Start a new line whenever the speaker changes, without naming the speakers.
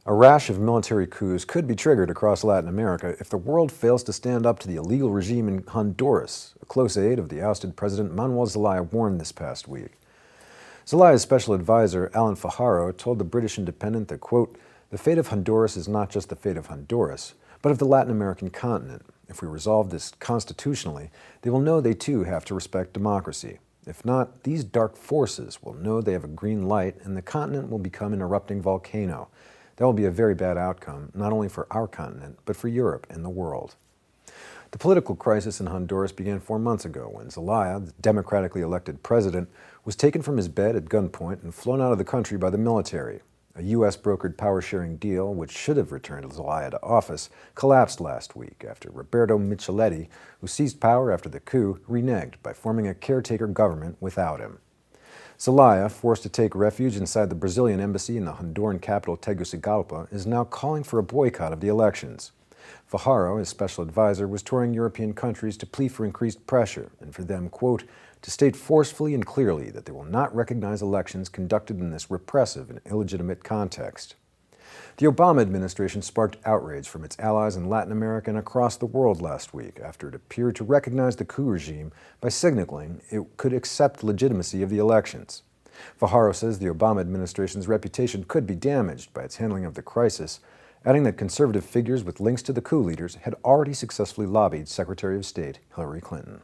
A rash of military coups could be triggered across Latin America if the world fails to stand up to the illegal regime in Honduras, a close aide of the ousted President Manuel Zelaya warned this past week. Zelaya's special advisor, Alan Fajardo, told the British Independent that, quote, "The fate of Honduras is not just the fate of Honduras, but of the Latin American continent. If we resolve this constitutionally, they will know they too have to respect democracy. If not, these dark forces will know they have a green light and the continent will become an erupting volcano. That will be a very bad outcome, not only for our continent, but for Europe and the world." The political crisis in Honduras began 4 months ago when Zelaya, the democratically elected president, was taken from his bed at gunpoint and flown out of the country by the military. A U.S.-brokered power-sharing deal, which should have returned Zelaya to office, collapsed last week after Roberto Micheletti, who seized power after the coup, reneged by forming a caretaker government without him. Zelaya, forced to take refuge inside the Brazilian embassy in the Honduran capital Tegucigalpa, is now calling for a boycott of the elections. Fajardo, his special advisor, was touring European countries to plead for increased pressure and for them, quote, "to state forcefully and clearly that they will not recognize elections conducted in this repressive and illegitimate context." The Obama administration sparked outrage from its allies in Latin America and across the world last week after it appeared to recognize the coup regime by signaling it could accept legitimacy of the elections. Fajardo says the Obama administration's reputation could be damaged by its handling of the crisis, adding that conservative figures with links to the coup leaders had already successfully lobbied Secretary of State Hillary Clinton.